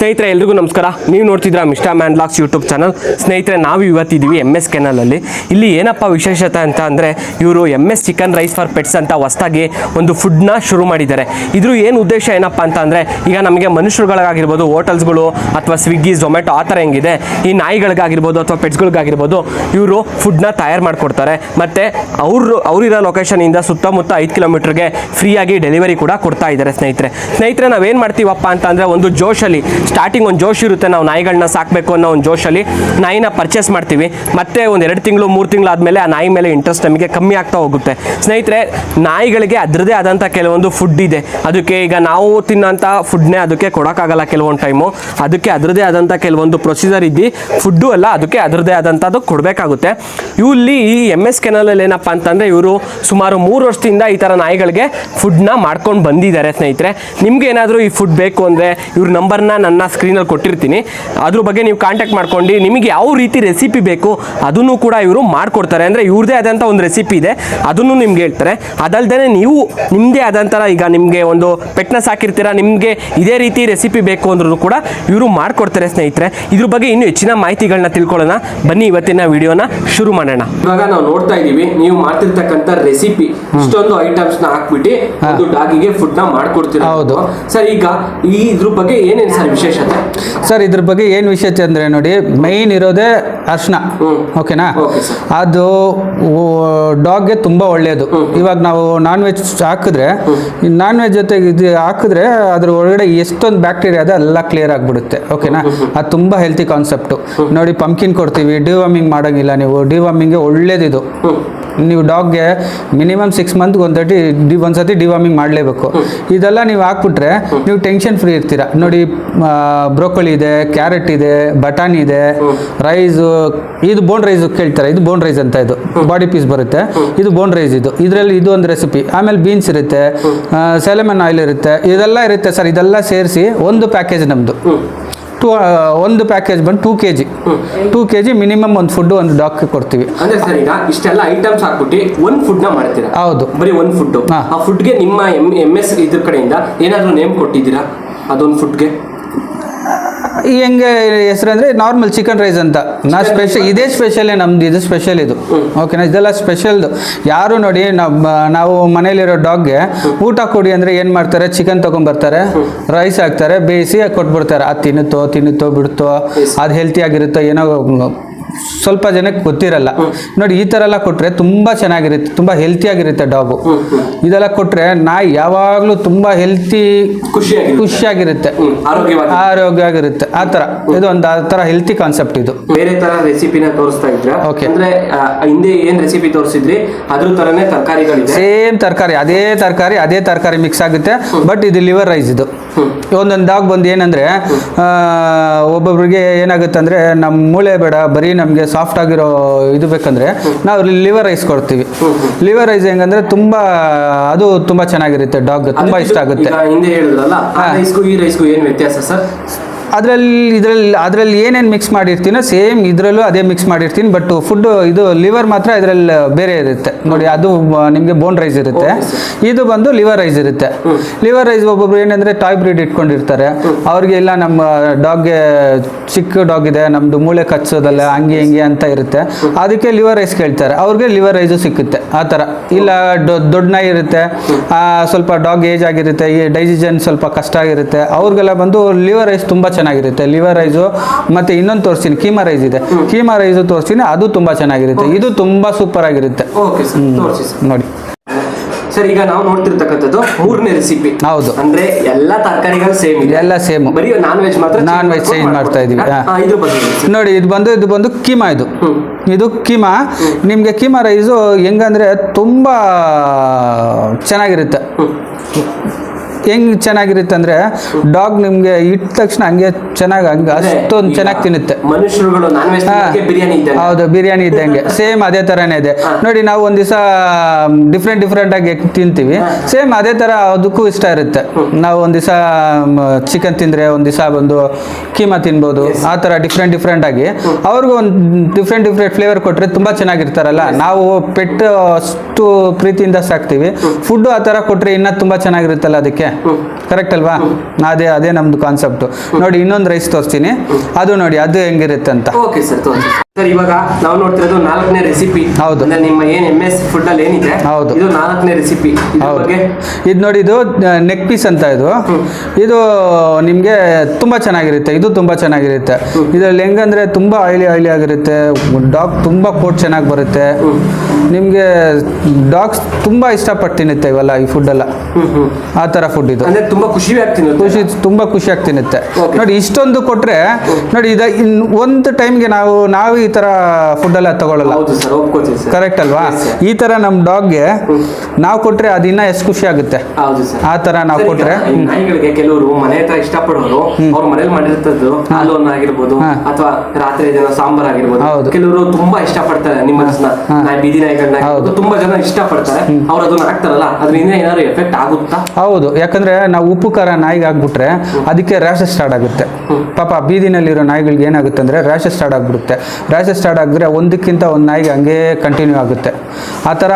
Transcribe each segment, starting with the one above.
ಸ್ನೇಹಿತರೆ ಎಲ್ರಿಗೂ ನಮಸ್ಕಾರ. ನೀವು ನೋಡ್ತಿದ್ರ Mister Man Blogs YouTube channel. ಸ್ನೇಹಿತರೆ ನಾವು ಇವತ್ತಿದ್ದೀವಿ MS ಕೆನಲಲ್ಲಿ. ಇಲ್ಲಿ ಏನಪ್ಪ ವಿಶೇಷತೆ ಅಂತ ಅಂದರೆ ಇವರು MS chicken rice for pets ಅಂತ ಹೊಸದಾಗಿ ಒಂದು ಫುಡ್ನ ಶುರು ಮಾಡಿದ್ದಾರೆ. ಇದ್ರ ಏನು ಉದ್ದೇಶ ಏನಪ್ಪ ಅಂತ ಅಂದರೆ ಈಗ ನಮಗೆ ಮನುಷ್ಯರುಗಳಿಗಾಗಿರ್ಬೋದು, ಹೋಟೆಲ್ಸ್ಗಳು ಅಥವಾ ಸ್ವಿಗ್ಗಿ ಝೊಮ್ಯಾಟೊ ಆ ಥರ ಹೆಂಗಿದೆ, ಈ ನಾಯಿಗಳಿಗಾಗಿರ್ಬೋದು ಅಥವಾ ಪೆಟ್ಸ್ಗಳಿಗಾಗಿರ್ಬೋದು ಇವರು ಫುಡ್ನ ತಯಾರು ಮಾಡಿಕೊಡ್ತಾರೆ. ಮತ್ತು ಅವರಿರೋ ಲೊಕೇಶನಿಂದ ಸುತ್ತಮುತ್ತ 5 ಕಿಲೋಮೀಟರ್ಗೆ ಫ್ರೀಯಾಗಿ ಡೆಲಿವರಿ ಕೂಡ ಕೊಡ್ತಾ ಇದ್ದಾರೆ. ಸ್ನೇಹಿತರೆ ನಾವೇನು ಮಾಡ್ತೀವಪ್ಪ ಅಂತ ಅಂದರೆ ಒಂದು ಜೋಶಲ್ಲಿ ಸ್ಟಾರ್ಟಿಂಗ್ ಒಂದು ಜೋಶ್ ಇರುತ್ತೆ, ನಾವು ನಾಯಿಗಳನ್ನ ಸಾಕಬೇಕು ಅನ್ನೋ ಒಂದು ಜೋಶಲ್ಲಿ ನಾಯಿನ ಪರ್ಚೇಸ್ ಮಾಡ್ತೀವಿ. ಮತ್ತೆ ಒಂದು 2 ತಿಂಗಳು 3 ತಿಂಗಳು ಆದಮೇಲೆ ಆ ನಾಯಿ ಮೇಲೆ ಇಂಟ್ರೆಸ್ಟ್ ನಮಗೆ ಕಮ್ಮಿ ಆಗ್ತಾ ಹೋಗುತ್ತೆ. ಸ್ನೇಹಿತರೆ ನಾಯಿಗಳಿಗೆ ಅದರದೇ ಆದಂಥ ಕೆಲವೊಂದು ಫುಡ್ ಇದೆ. ಅದಕ್ಕೆ ಈಗ ನಾವು ತಿನ್ನೋಂಥ ಫುಡ್ನೇ ಅದಕ್ಕೆ ಕೊಡೋಕ್ಕಾಗಲ್ಲ ಕೆಲವೊಂದು ಟೈಮು. ಅದಕ್ಕೆ ಅದರದೇ ಆದಂಥ ಕೆಲವೊಂದು ಪ್ರೊಸೀಜರ್ ಇದ್ದು ಫುಡ್ಡು ಅಲ್ಲ, ಅದಕ್ಕೆ ಅದರದೇ ಆದಂಥದ್ದು ಕೊಡಬೇಕಾಗುತ್ತೆ. ಇಲ್ಲಿ ಈ MS ಕೆನಲಲ್ಲಿ ಏನಪ್ಪ ಅಂತಂದರೆ ಇವರು ಸುಮಾರು 3 ವರ್ಷದಿಂದ ಈ ಥರ ನಾಯಿಗಳಿಗೆ ಫುಡ್ನ ಮಾಡ್ಕೊಂಡು ಬಂದಿದ್ದಾರೆ. ಸ್ನೇಹಿತರೆ ನಿಮ್ಗೆ ಏನಾದರೂ ಈ ಫುಡ್ ಬೇಕು ಅಂದರೆ ಇವ್ರ ನಂಬರ್ನ ನನ್ನ ಸ್ಕ್ರೀನಲ್ಲಿ ಕೊಟ್ಟಿರ್ತೀನಿ, ಅದ್ರ ಬಗ್ಗೆ ನೀವು ಕಾಂಟ್ಯಾಕ್ಟ್ ಮಾಡ್ಕೊಂಡು ನಿಮಗೆ ಯಾವ ರೀತಿ ರೆಸಿಪಿ ಬೇಕು ಅದನ್ನು ಕೂಡ ಇವರು ಮಾಡಿಕೊಡ್ತಾರೆ. ಅಂದರೆ ಇವ್ರದೇ ಆದಂಥ ಒಂದು ರೆಸಿಪಿ ಇದೆ, ಅದನ್ನು ನಿಮ್ಗೆ ಹೇಳ್ತಾರೆ. ಅದಲ್ಲದೆ ನೀವು ನಿಮ್ಮದೇ ಆದಂಥ ಈಗ ನಿಮಗೆ ಒಂದು ಪೆಟ್ನ ಸಾಕಿರ್ತೀರಾ, ನಿಮಗೆ ಇದೇ ರೀತಿ ರೆಸಿಪಿ ಬೇಕು ಅಂದ್ರೂ ಕೂಡ ಇವರು ಮಾಡಿಕೊಡ್ತಾರೆ. ಸ್ನೇಹಿತರೆ ಇದ್ರ ಬಗ್ಗೆ ಇನ್ನೂ ಹೆಚ್ಚಿನ ಮಾಹಿತಿಗಳನ್ನ ತಿಳ್ಕೊಳ್ಳೋಣ ಬನ್ನಿ, ಇವತ್ತಿನ ವಿಡಿಯೋನ ಶುರು ಮಾಡೋಣ. ಇವಾಗ ನಾವು ನೋಡ್ತಾ ಇದ್ದೀವಿ ನೀವು ಮಾಡ್ತಿರ್ತಕ್ಕಂಥ ರೆಸಿಪಿ, ಇಷ್ಟೊಂದು ಐಟಮ್ಸ್ನ ಹಾಕ್ಬಿಟ್ಟು ಒಂದು ಡಾಗಿಗೆ ಫುಡ್ನ ಮಾಡ್ಕೊಡ್ತೀರಾ. ಹೌದು ಸರ್. ಈಗ ಇದ್ರ ಬಗ್ಗೆ ಏನೇನು ಸರ್ ವಿಶೇಷತೆ? ಸರ್ ಇದ್ರ ಬಗ್ಗೆ ಏನು ವಿಶೇಷತೆ ಅಂದರೆ ನೋಡಿ, ಮೈನ್ ಇರೋದೇ ಅರ್ಶಿನ. ಓಕೆನಾ? ಅದು ಡಾಗ್ಗೆ ತುಂಬ ಒಳ್ಳೆಯದು. ಇವಾಗ ನಾವು ನಾನ್ ವೆಜ್ ಹಾಕಿದ್ರೆ, ನಾನ್ ವೆಜ್ ಜೊತೆಗೆ ಇದು ಹಾಕಿದ್ರೆ ಅದ್ರ ಒಳಗಡೆ ಎಷ್ಟೊಂದು ಬ್ಯಾಕ್ಟೀರಿಯಾ ಇದೆ ಎಲ್ಲ ಕ್ಲಿಯರ್ ಆಗಿಬಿಡುತ್ತೆ. ಓಕೆನಾ? ಅದು ತುಂಬ ಹೆಲ್ತಿ ಕಾನ್ಸೆಪ್ಟು. ನೋಡಿ ಪಂಪ್ಕಿನ್ ಕೊಡ್ತೀವಿ, ಡಿವಾರ್ಮಿಂಗ್ ಮಾಡೋಂಗಿಲ್ಲ ನೀವು, ಡಿವಾರ್ಮಿಂಗ್ಗೆ ಒಳ್ಳೇದಿದು. ನೀವು ಡಾಗ್ಗೆ ಮಿನಿಮಮ್ 6 ಮಂತ್ಗೆ ಒಂದ್ಸತಿ ಡಿವಾರ್ಮಿಂಗ್ ಮಾಡಲೇಬೇಕು. ಇದೆಲ್ಲ ನೀವು ಹಾಕ್ಬಿಟ್ರೆ ನೀವು ಟೆನ್ಷನ್ ಫ್ರೀ ಇರ್ತೀರ. ನೋಡಿ ಬ್ರೋಕೊಲಿ ಇದೆ, ಕ್ಯಾರೆಟ್ ಇದೆ, ಬಟಾಣಿ ಇದೆ, ರೈಸು, ಇದು ಬೋನ್ ರೈಸ್ ಕೇಳ್ತಾರೆ, ಇದು ಬೋನ್ ರೈಸ್ ಅಂತ, ಇದು ಬಾಡಿ ಪೀಸ್ ಬರುತ್ತೆ, ಇದು ಬೋನ್ ರೈಸ್. ಇದರಲ್ಲಿ ಇದು ಒಂದು ರೆಸಿಪಿ. ಆಮೇಲೆ ಬೀನ್ಸ್ ಇರುತ್ತೆ, ಸೆಲೆಮನ್ ಆಯಿಲ್ ಇರುತ್ತೆ, ಇದೆಲ್ಲ ಇರುತ್ತೆ ಸರ್. ಇದೆಲ್ಲ ಸೇರಿಸಿ ಒಂದು ಪ್ಯಾಕೇಜ್ ನಮ್ಮದು. ಒಂದು ಪ್ಯಾಕೇಜ್ ಬಂದು 2 kg ಮಿನಿಮಮ್ ಒಂದು ಫುಡ್ ಒಂದು ಡಾಗ್ಗೆ ಕೊಡ್ತೀವಿ. ಅಂದ್ರೆ ಸರ್ ಈಗ ಇಷ್ಟೆಲ್ಲ ಐಟಮ್ಸ್ ಹಾಕ್ಬಿಟ್ಟು ಒಂದು ಫುಡ್ ನ ಮಾಡ್ತೀರಾ? ಹೌದು, ಬರೀ ಒಂದು ಫುಡ್. ಆ ಫುಡ್ಗೆ ನಿಮ್ಮ MS ಇದ್ರ ಕಡೆಯಿಂದ ಏನಾದರೂ ನೇಮ್ ಕೊಟ್ಟಿದ್ದೀರಾ ಅದೊಂದು ಫುಡ್ಗೆ? ಹೆಂಗೆ ಹೆಸರು ಅಂದರೆ ನಾರ್ಮಲ್ ಚಿಕನ್ ರೈಸ್ ಅಂತ. ಇದೇ ಸ್ಪೆಷಲೇ ನಮ್ದು, ಇದು ಸ್ಪೆಷಲ್ ಇದು. ಓಕೆನಾ? ಇದೆಲ್ಲ ಸ್ಪೆಷಲ್ದು. ಯಾರು ನೋಡಿ ನಾವು ಮನೇಲಿರೋ ಡಾಗ್ಗೆ ಊಟ ಕೊಡಿ ಅಂದರೆ ಏನು ಮಾಡ್ತಾರೆ, ಚಿಕನ್ ತೊಗೊಂಬರ್ತಾರೆ, ರೈಸ್ ಹಾಕ್ತಾರೆ, ಬೇಯಿಸಿ ಕೊಟ್ಬಿಡ್ತಾರೆ. ಅದು ತಿನ್ನುತ್ತೋ ಬಿಡುತ್ತೋ, ಅದು ಹೆಲ್ತಿಯಾಗಿರುತ್ತೋ ಏನೋ ಸ್ವಲ್ಪ ಜನಕ್ಕೆ ಗೊತ್ತಿರಲ್ಲ. ನೋಡಿ ಈ ಥರ ಎಲ್ಲ ಕೊಟ್ಟರೆ ತುಂಬ ಚೆನ್ನಾಗಿರುತ್ತೆ, ತುಂಬ ಹೆಲ್ತಿಯಾಗಿರುತ್ತೆ ಡಾಗು. ಇದೆಲ್ಲ ಕೊಟ್ಟರೆ ನಾಯಿ ಯಾವಾಗಲೂ ತುಂಬ ಹೆಲ್ತಿ, ಖುಷಿಯಾಗಿರುತ್ತೆ, ಆರೋಗ್ಯವಾಗಿರುತ್ತೆ. ಆ ಥರ ಇದು ಒಂದು ಆ ಥರ ಹೆಲ್ತಿ ಕಾನ್ಸೆಪ್ಟ್ ಇದು. ಬೇರೆ ಥರ ರೆಸಿಪಿನ ತೋರಿಸ್ತಾ ಇದ್ರೆ, ಓಕೆ, ಅಂದರೆ ಹಿಂದೆ ಏನು ರೆಸಿಪಿ ತೋರಿಸಿದ್ರಿ ಅದ್ರ ಥರನೇ ತರಕಾರಿಗಳಿದೆ, ಸೇಮ್ ತರಕಾರಿ, ಅದೇ ತರಕಾರಿ ಮಿಕ್ಸ್ ಆಗುತ್ತೆ. ಬಟ್ ಇದು ಲಿವರ್ ರೈಸ್. ಇದು ಒಂದೊಂದು ಡಾಗ್ ಬಂದು ಏನಂದರೆ ಒಬ್ಬೊಬ್ರಿಗೆ ಏನಾಗುತ್ತೆ ಅಂದರೆ ನಮ್ಮ ಮೂಳೆ ಬೇಡ, ಬರೀ ನಮಗೆ ಸಾಫ್ಟ್ ಆಗಿರೋ ಇದು ಬೇಕಂದ್ರೆ ನಾವು ಲಿವರ್ ರೈಸ್ ಕೊಡ್ತೀವಿ. ಲಿವರ್ ರೈಸ್ ಹೆಂಗಂದ್ರೆ ಅದು ತುಂಬಾ ಚೆನ್ನಾಗಿರುತ್ತೆ, ಡಾಗ್ ತುಂಬಾ ಇಷ್ಟ ಆಗುತ್ತೆ. ಹಿಂದೆ ಹೇಳಿದ್ರಲ್ಲ, ಆ ರೈಸ್ಗೂ ಈ ರೈಸ್ಗೂ ಏನು ವ್ಯತ್ಯಾಸ ಸರ್? ಅದರಲ್ಲಿ ಏನೇನು ಮಿಕ್ಸ್ ಮಾಡಿರ್ತೀನೋ ಸೇಮ್ ಇದರಲ್ಲೂ ಅದೇ ಮಿಕ್ಸ್ ಮಾಡಿರ್ತೀನಿ. ಬಟ್ ಫುಡ್ ಇದು ಲಿವರ್ ಮಾತ್ರ ಇದರಲ್ಲಿ ಬೇರೆ ಇರುತ್ತೆ. ನೋಡಿ ಅದು ನಿಮಗೆ ಬೋನ್ ರೈಸ್ ಇರುತ್ತೆ, ಇದು ಬಂದು ಲಿವರ್ ರೈಸ್ ಇರುತ್ತೆ. ಲಿವರ್ ರೈಸ್ ಒಬ್ಬೊಬ್ರು ಏನಂದರೆ ಟಾಯ್ ಬ್ರೀಡ್ ಇಟ್ಕೊಂಡಿರ್ತಾರೆ, ಅವ್ರಿಗೆ ಇಲ್ಲ ನಮ್ಮ ಡಾಗ್ಗೆ ಚಿಕ್ಕ ಡಾಗ್ ಇದೆ, ನಮ್ಮದು ಮೂಳೆ ಕಚ್ಚೋದಲ್ಲ ಹಂಗೆ ಹಿಂಗೆ ಅಂತ ಇರುತ್ತೆ, ಅದಕ್ಕೆ ಲಿವರ್ ರೈಸ್ ಕೇಳ್ತಾರೆ. ಅವ್ರಿಗೆ ಲಿವರ್ ರೈಸು ಸಿಕ್ಕುತ್ತೆ. ಆ ಥರ ಇಲ್ಲ ದೊಡ್ಡ ನಾಯಿ ಇರುತ್ತೆ, ಸ್ವಲ್ಪ ಡಾಗ್ ಏಜ್ ಆಗಿರುತ್ತೆ, ಈ ಡೈಜೆಷನ್ ಸ್ವಲ್ಪ ಕಷ್ಟ ಆಗಿರುತ್ತೆ, ಅವ್ರಿಗೆಲ್ಲ ಬಂದು ಲಿವರ್ ರೈಸ್ ತುಂಬ ಚೆನ್ನಾಗಿರುತ್ತೆ. ಲಿವರ್ ರೈಸು ಮತ್ತೆ ಇನ್ನೊಂದು ತೋರಿಸ್ತೀನಿ, ಕೀಮಾ ರೈಸ್ ಇದೆ, ಕೀಮಾ ರೈಸು ತೋರಿಸ್ತೀನಿ, ಅದು ತುಂಬಾ ಚೆನ್ನಾಗಿರುತ್ತೆ. ಇದು ತುಂಬಾ ಸೂಪರ್ ಆಗಿರುತ್ತೆ. ನೋಡಿ ಸರ್ ಈಗ ನಾವು ನೋಡ್ತಿರ್ತಕ್ಕಂಥದ್ದು 3ನೇ ರೆಸಿಪಿ. ಹೌದು, ಅಂದ್ರೆ ಎಲ್ಲ ತರಕಾರಿಗಳು ಸೇಮ್ ಇದೆ, ಎಲ್ಲ ಸೇಮ್, ಬರೀ ನಾನ್ ವೆಜ್ ಚೇಂಜ್ ಮಾಡ್ತಾ ಇದೀವಿ. ನೋಡಿ ಇದು ಬಂದು ಕೀಮಾ. ಇದು ಕೀಮಾ. ನಿಮ್ಗೆ ಕೀಮಾ ರೈಸು ಹೆಂಗಂದ್ರೆ ತುಂಬಾ ಚೆನ್ನಾಗಿರುತ್ತೆ. ಹೆಂಗೆ ಚೆನ್ನಾಗಿರುತ್ತೆ ಅಂದರೆ ಡಾಗ್ ನಿಮಗೆ ಇಟ್ಟ ತಕ್ಷಣ ಹಂಗೆ ಅಷ್ಟೊಂದು ಚೆನ್ನಾಗಿ ತಿನ್ನುತ್ತೆ. ಮನುಷ್ಯರುಗಳು ಹೌದು, ಬಿರಿಯಾನಿ ಇದ್ದಂಗೆ ಸೇಮ್ ಅದೇ ಥರನೇ ಇದೆ. ನೋಡಿ ನಾವು ಒಂದು ದಿವಸ ಡಿಫ್ರೆಂಟ್ ಆಗಿ ತಿಂತೀವಿ, ಸೇಮ್ ಅದೇ ಥರ ಅದಕ್ಕೂ ಇಷ್ಟ ಇರುತ್ತೆ. ನಾವು ಒಂದು ದಿವಸ ಚಿಕನ್ ತಿಂದರೆ ಒಂದು ದಿವಸ ಬಂದು ಕೀಮಾ ತಿನ್ಬೋದು. ಆ ಥರ ಡಿಫ್ರೆಂಟ್ ಆಗಿ ಅವ್ರಿಗೂ ಒಂದು ಡಿಫ್ರೆಂಟ್ ಫ್ಲೇವರ್ ಕೊಟ್ಟರೆ ತುಂಬ ಚೆನ್ನಾಗಿರ್ತಾರಲ್ಲ. ನಾವು ಪೆಟ್ಟು ಅಷ್ಟು ಪ್ರೀತಿಯಿಂದ ಸಾಕ್ತೀವಿ, ಫುಡ್ಡು ಆ ಥರ ಕೊಟ್ಟರೆ ಇನ್ನೂ ತುಂಬ ಚೆನ್ನಾಗಿರುತ್ತಲ್ಲ ಅದಕ್ಕೆ. ಕರೆಕ್ಟ್ ಅಲ್ವಾ? ಅದೇ ನಮ್ದು ಕಾನ್ಸೆಪ್ಟು. ನೋಡಿ ಇನ್ನೊಂದು ರೈಸ್ ತೋರಿಸ್ತೀನಿ, ಅದು ನೋಡಿ ಅದು ಹೆಂಗಿರುತ್ತೆ ಅಂತ. ಓಕೆ ಸರ್, ತೋರಿಸಿ ಸರ್. ಇವಾಗ ನಾವು ನೋಡ್ತಿರೋದು 4ನೇ ರೆಸಿಪಿ. ಹೌದು. ಅಂದ್ರೆ ನಿಮ್ಮ ಏನ್ MS ಫುಡ್ ಅಲ್ಲಿ ಏನಿದೆ, ಹೌದು, ಇದು 4ನೇ ರೆಸಿಪಿ. ಹೌದು. ಇದು ನೋಡಿ, ಇದು ನೆಕ್ ಪೀಸ್ ಅಂತ. ಇದು ನಿಮ್ಗೆ ತುಂಬಾ ಚೆನ್ನಾಗಿರುತ್ತೆ. ಇದು ತುಂಬಾ ಚೆನ್ನಾಗಿರುತ್ತೆ. ಇದ್ರಲ್ಲಿ ಹೆಂಗಂದ್ರೆ ತುಂಬಾ ಆಯಿಲಿ ಆಗಿರುತ್ತೆ. ಡಾಗ್ ತುಂಬಾ ಕೋಟ್ ಚೆನ್ನಾಗಿ ಬರುತ್ತೆ. ನಿಮ್ಗೆ ಡಾಗ್ಸ್ ತುಂಬಾ ಇಷ್ಟಪಟ್ಟು ತಿನ್ನುತ್ತೆ ಇವೆಲ್ಲ, ಈ ಫುಡ್ ಎಲ್ಲ. ಆ ತರ ಫುಡ್ ಇದು. ಅಂದ್ರೆ ತುಂಬಾ ತುಂಬಾ ಖುಷಿಯಾಗಿ ತಿನ್ನುತ್ತೆ. ನೋಡಿ ಇಷ್ಟೊಂದು ಕೊಟ್ರೆ ನೋಡಿ, ಒಂದು ಟೈಮ್ಗೆ ನಾವು ಈ ತರ ಫುಡ್ ಎಲ್ಲ ತಗೊಳ್ಳಲ್ಲ. ಕರೆಕ್ಟ್ ಅಲ್ವಾ? ಈ ತರ ನಮ್ ಡಾಗ್ಗೆ ನಾವು ಕೊಟ್ರೆ ಅದಿನ್ನ ಎಷ್ಟು ಖುಷಿ ಆಗುತ್ತೆ. ಆ ತರ ನಾವು ಕೊಟ್ರೆ. ನಾಯಿಗಳಿಗೆ ಕೆಲವರು ಮನೆ ಹತ್ರ ಇಷ್ಟಪಡೋರು ಅವ್ರ ಮನೇಲಿ ಮಾಡಿರ್ತದ್ದು ಹಾಲು ಅನ್ನ ಆಗಿರ್ಬೋದು ಅಥವಾ ರಾತ್ರಿ ದಿನ ಸಾಂಬಾರ್ ಆಗಿರ್ಬೋದು, ಕೆಲವರು ತುಂಬಾ ಇಷ್ಟಪಡ್ತಾರೆ ನಿಮ್ಮ ಬೀದಿ ನಾಯಿಗಳನ್ನ. ತುಂಬಾ ಜನ ಇಷ್ಟಪಡ್ತಾರೆ. ಅವ್ರು ಅದನ್ನ ಹಾಕ್ತಾರಲ್ಲ, ಅದರಿಂದ ಏನಾದ್ರು ಎಫೆಕ್ಟ್ ಆಗುತ್ತಾ? ಹೌದು, ಯಾಕಂದ್ರೆ ನಾವು ಉಪ್ಪು ಖಾರ ನಾಯಿಗೆ ಹಾಕ್ಬಿಟ್ರೆ ಅದಕ್ಕೆ ರ್ಯಾಷಸ್ ಸ್ಟಾರ್ಟ್ ಆಗುತ್ತೆ. ಪಾಪ ಬೀದಿನಲ್ಲಿರೋ ನಾಯಿಗಳಿಗೆ ಏನಾಗುತ್ತೆ ಅಂದ್ರೆ ರ್ಯಾಷಸ್ ಸ್ಟಾರ್ಟ್ ಆಗ್ಬಿಡುತ್ತೆ. ರ್ಯಾಷಸ್ ಸ್ಟಾರ್ಟ್ ಆಗಿದ್ರೆ ಒಂದಕ್ಕಿಂತ ಒಂದು ನಾಯಿಗೆ ಹಂಗೆ ಕಂಟಿನ್ಯೂ ಆಗುತ್ತೆ. ಆ ಥರ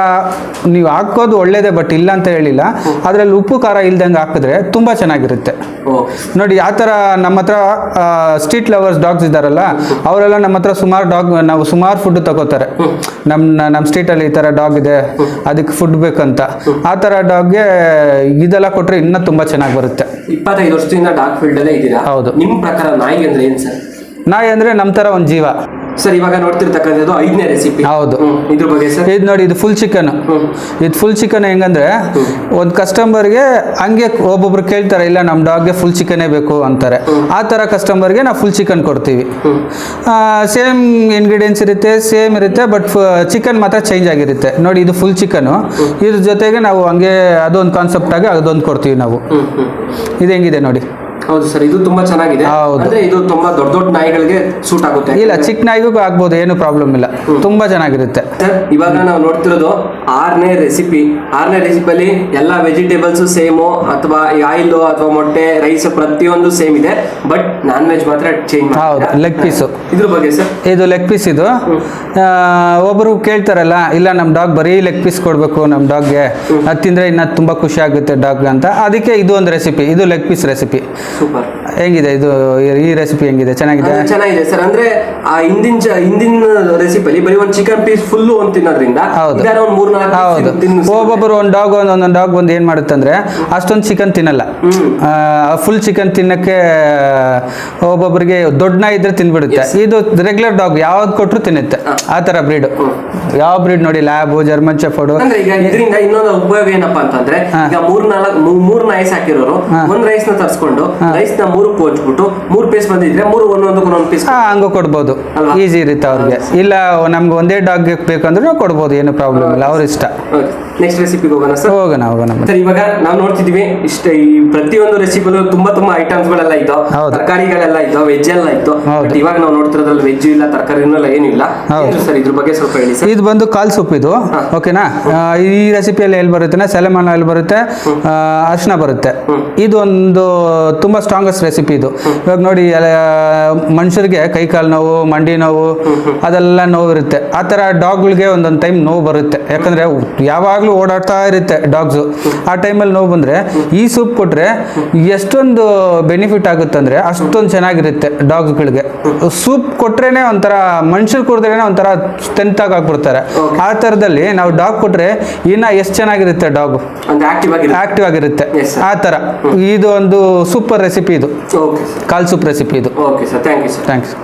ನೀವು ಹಾಕೋದು ಒಳ್ಳೇದೇ, ಬಟ್ ಇಲ್ಲ ಅಂತ ಹೇಳಿಲ್ಲ. ಅದರಲ್ಲಿ ಉಪ್ಪು ಖಾರ ಇಲ್ದಂಗೆ ಹಾಕಿದ್ರೆ ತುಂಬ ಚೆನ್ನಾಗಿರುತ್ತೆ. ನೋಡಿ ಆ ಥರ ನಮ್ಮ ಹತ್ರ ಸ್ಟ್ರೀಟ್ ಲವರ್ಸ್ ಡಾಗ್ಸ್ ಇದ್ದಾರಲ್ಲ, ಅವರೆಲ್ಲ ನಮ್ಮ ಹತ್ರ ನಾವು ಸುಮಾರು ಫುಡ್ ತಗೋತಾರೆ. ನಮ್ಮ ಸ್ಟ್ರೀಟಲ್ಲಿ ಈ ಥರ ಡಾಗ್ ಇದೆ, ಅದಕ್ಕೆ ಫುಡ್ ಬೇಕಂತ. ಆ ಥರ ಡಾಗ್ಗೆ ಇದೆಲ್ಲ ಕೊಟ್ಟರೆ ಇನ್ನೂ ತುಂಬ ಚೆನ್ನಾಗಿ ಬರುತ್ತೆ. 25 ವರ್ಷದಿಂದ ಡಾಗ್ ಫೀಲ್ಡ್ ಅಲ್ಲೇ ಇದ್ದೀರಾ. ಹೌದು. ನಿಮ್ಮ ಪ್ರಕಾರ ನಾಯಿ ಅಂದ್ರೆ ಏನು ಸರ್? ನಾಯಿ ಅಂದರೆ ನಮ್ಮ ಥರ ಒಂದು ಜೀವ ಸರ್. ಇವಾಗ ನೋಡ್ತಿರ್ತಕ್ಕಂಥದ್ದು 5ನೇ ರೆಸಿಪಿ. ಹೌದು. ಇದ್ರ ಬಗ್ಗೆ ಸರ್? ಇದು ನೋಡಿ, ಇದು ಫುಲ್ ಚಿಕನ್. ಇದು ಫುಲ್ ಚಿಕನ್ ಹೆಂಗಂದ್ರೆ, ಒಂದು ಕಸ್ಟಮರ್ಗೆ ಹಂಗೆ ಒಬ್ಬೊಬ್ರು ಕೇಳ್ತಾರೆ, ಇಲ್ಲ ನಮ್ಮ ಡಾಗ್ಗೆ ಫುಲ್ ಚಿಕನ್ನೇ ಬೇಕು ಅಂತಾರೆ. ಆ ಥರ ಕಸ್ಟಮರ್ಗೆ ನಾವು ಫುಲ್ ಚಿಕನ್ ಕೊಡ್ತೀವಿ. ಸೇಮ್ ಇಂಗ್ರೀಡಿಯೆಂಟ್ಸ್ ಇರುತ್ತೆ, ಸೇಮ್ ಇರುತ್ತೆ, ಬಟ್ ಚಿಕನ್ ಮಾತ್ರ ಚೇಂಜ್ ಆಗಿರುತ್ತೆ. ನೋಡಿ ಇದು ಫುಲ್ ಚಿಕನು. ಇದ್ರ ಜೊತೆಗೆ ನಾವು ಹಂಗೆ ಅದೊಂದು ಕಾನ್ಸೆಪ್ಟ್ ಆಗಿ ಅದೊಂದು ಕೊಡ್ತೀವಿ ನಾವು. ಇದು ಹೆಂಗಿದೆ ನೋಡಿ. ಹೌದು ಸರ್, ಇದು ತುಂಬಾ ಚೆನ್ನಾಗಿದೆ. ಅಂದ್ರೆ ಇದು ತುಂಬಾ ದೊಡ್ಡ ನಾಯಿಗಳಿಗೆ ಸೂಟ್ ಆಗುತ್ತೆ. ಇಲ್ಲ, ಚಿಕ್ಕ ನಾಯಿಗೂ ಆಗ್ಬೋದು, ಏನು ಪ್ರಾಬ್ಲಮ್ ಇಲ್ಲ. ತುಂಬಾ ಚೆನ್ನಾಗಿರುತ್ತೆ. ಸರ್ ಇವಾಗ ನಾವು ನೋಡ್ತಿರೋದು 6ನೇ ರೆಸಿಪಿ. 6ನೇ ರೆಸಿಪಿಯಲ್ಲಿ ಎಲ್ಲ ವೆಜಿಟೇಬಲ್ಸ್ ಸೇಮು, ಅಥವಾ ಆಯಿಲ್ ಅಥವಾ ಮೊಟ್ಟೆ, ರೈಸ್ ಪ್ರತಿಯೊಂದು ಸೇಮ್ ಇದೆ, ಬಟ್ ನಾನ್ ವೆಜ್ ಮಾತ್ರ ಚೇಂಜ್. ಹೌದು, ಲೆಗ್ ಪೀಸು. ಇದ್ರ ಬಗ್ಗೆ ಸರ್? ಇದು ಲೆಗ್ ಪೀಸ್. ಇದು ಒಬ್ಬರು ಕೇಳ್ತಾರಲ್ಲ, ಇಲ್ಲ ನಮ್ಮ ಡಾಗ್ ಬರೀ ಲೆಗ್ ಪೀಸ್ ಕೊಡಬೇಕು, ನಮ್ಮ ಡಾಗ್ಗೆ ಅದು ತಿಂದ್ರೆ ಇನ್ನ ತುಂಬಾ ಖುಷಿ ಆಗುತ್ತೆ ಡಾಗ್ ಅಂತ. ಅದಕ್ಕೆ ಇದು ಒಂದು ರೆಸಿಪಿ, ಇದು ಲೆಗ್ ಪೀಸ್ ರೆಸಿಪಿ. ಸೂಪರ್. ಹೆಂಗಿದೆ ಇದು, ಈ ರೆಸಿಪಿ ಹೆಂಗಿದೆ? ಚೆನ್ನಾಗಿದೆ ಸರ್. ಅಂದ್ರೆ ಆ ಹಿಂದಿನ ರೆಸಿಪಿಲಿ ಬರೀ ಒಂದು ಚಿಕನ್ ಪೀಸ್ ಫುಲ್ ಒಂದು ತಿನ್ನೋದ್ರಿಂದ ಒಬ್ಬೊಬ್ಬರು ಒಂದು ಡಾಗ್ ಒಂದು ಏನ್ ಮಾಡುತ್ತೆ ಅಂದ್ರೆ ಅಷ್ಟೊಂದು ಚಿಕನ್ ತಿನ್ನಲ್ಲ. ಫುಲ್ ಚಿಕನ್ ತಿನ್ನಕ್ಕೆ ಒಬ್ಬೊಬ್ಬರಿಗೆ ದೊಡ್ಡ ನಾಯಿ ಇದ್ರೆ ತಿನ್ಬಿಡುತ್ತೆ. ಇದು ರೆಗ್ಯುಲರ್ ಡಾಗ್ ಯಾವ್ದು ಕೊಟ್ರು ತಿನ್ನುತ್ತೆ. ಆ ತರ ಬ್ರೀಡ್. ಯಾವ ಬ್ರೀಡ್ ನೋಡಿ, ಲ್ಯಾಬ್, ಜರ್ಮನ್ ಶೆಫರ್ಡ್. ಇದರಿಂದ ಇನ್ನೊಂದು ಉಪಯೋಗ ಏನಪ್ಪಾ ಅಂತಂದ್ರೆ, ಈಗ 3 ನಾಯಿ ಸಾಕಿರೋರು ಒಂದ್ ರೈಸ್ ನ ತರಿಸ್ಕೊಂಡು ರೈಸ್ ನ 3 ಪೋಚ್ಬಿಟ್ಟು 3 ಪೀಸ್ ಬಂದಿದ್ರೆ 3 ಒಂದೊಂದು ಪೀಸ್ ಹಂಗ ಕೊಡ್ಬೋದು. ಈಸಿ ಇರುತ್ತೆ ಅವ್ರಿಗೆ. ಇಲ್ಲ ನಮ್ಗೆ ಒಂದೇ ಡಾಗ್ ಬೇಕಂದ್ರೆ ಕೊಡ್ಬೋದು, ಏನು ಪ್ರಾಬ್ಲಮ್ ಇಲ್ಲ, ಅವ್ರ ಇಷ್ಟ. ನೆಕ್ಸ್ಟ್ ರೆಸಿಪಿಗೆ ಹೋಗೋಣ ಸರ್. ಹೋಗೋಣ ಸರ್. ಇವಾಗ ನಾವು ನೋಡ್ತಿದೀವಿ ಇಷ್ಟ, ಈ ಪ್ರತಿಯೊಂದು ರೆಸಿಪಿಲು ತುಂಬಾ ಐಟಮ್ಸ್ ಗಳೆಲ್ಲ ಇದ್ದಾವ, ತರಕಾರಿಗಳೆಲ್ಲ ಇದ್ದಾವ, ವೆಜ್ ಎಲ್ಲ ಇತ್ತು. ಇವಾಗ ನಾವು ನೋಡ್ತಿರೋದ್ರಲ್ಲಿ ವೆಜ್ ಇಲ್ಲ, ತರಕಾರಿನೂ ಇಲ್ಲ, ಏನಿಲ್ಲ ಸರ್. ಇದ್ರ ಬಗ್ಗೆ ಸ್ವಲ್ಪ ಹೇಳಿ ಸರ್. ಇದು ಬಂದು ಕಾಲ್ ಸೂಪ್. ಇದು ಓಕೆನಾ? ಈ ರೆಸಿಪಿಯಲ್ಲಿ ಎಲ್ಲಿ ಬರುತ್ತೆ, ಸೆಲೆಮನ್ ಆಯಿಲ್ ಬರುತ್ತೆ, ಅರಿಶಿನ ಬರುತ್ತೆ. ಇದು ಒಂದು ತುಂಬಾ ಸ್ಟ್ರಾಂಗೆಸ್ಟ್ ರೆಸಿಪಿ ಇದು. ಇವಾಗ ನೋಡಿ, ಮನುಷ್ಯರಿಗೆ ಕೈ ಕಾಲು ನೋವು, ಮಂಡಿ ನೋವು, ಅದೆಲ್ಲ ನೋವು ಇರುತ್ತೆ. ಆ ಥರ ಡಾಗ್ಗಳಿಗೆ ಒಂದೊಂದು ಟೈಮ್ ನೋವು ಬರುತ್ತೆ. ಯಾಕಂದ್ರೆ ಯಾವಾಗಲೂ ಓಡಾಡ್ತಾ ಇರುತ್ತೆ ಡಾಗ್ಸು. ಆ ಟೈಮಲ್ಲಿ ನೋವು ಬಂದರೆ ಈ ಸೂಪ್ ಕೊಟ್ಟರೆ ಎಷ್ಟೊಂದು ಬೆನಿಫಿಟ್ ಆಗುತ್ತೆ ಅಂದರೆ ಅಷ್ಟೊಂದು ಚೆನ್ನಾಗಿರುತ್ತೆ ಡಾಗ್ಸ್ಗಳಿಗೆ. ಸೂಪ್ ಕೊಟ್ರೇನೆ ಒಂಥರ, ಮನುಷ್ಯರು ಕುಡಿದ್ರೇನೆ ಒಂಥರ ಸ್ಟ್ರೆಂತ್ ಆಗ್ಬಿಡ್ತಾರೆ. ಆ ಥರದಲ್ಲಿ ನಾವು ಡಾಗ್ ಕೊಟ್ಟರೆ ಇನ್ನ ಎಷ್ಟು ಚೆನ್ನಾಗಿರುತ್ತೆ, ಡಾಗು ಆಕ್ಟಿವ್ ಆಗಿರುತ್ತೆ. ಆ ಥರ ಇದು ಒಂದು ಸೂಪರ್ ರೆಸಿಪಿ. ಇದು ಕಾಲ್ ಸೂಪ್ ರೆಸಿಪಿ ಇದು. Okay sir, thank you sir. Thanks.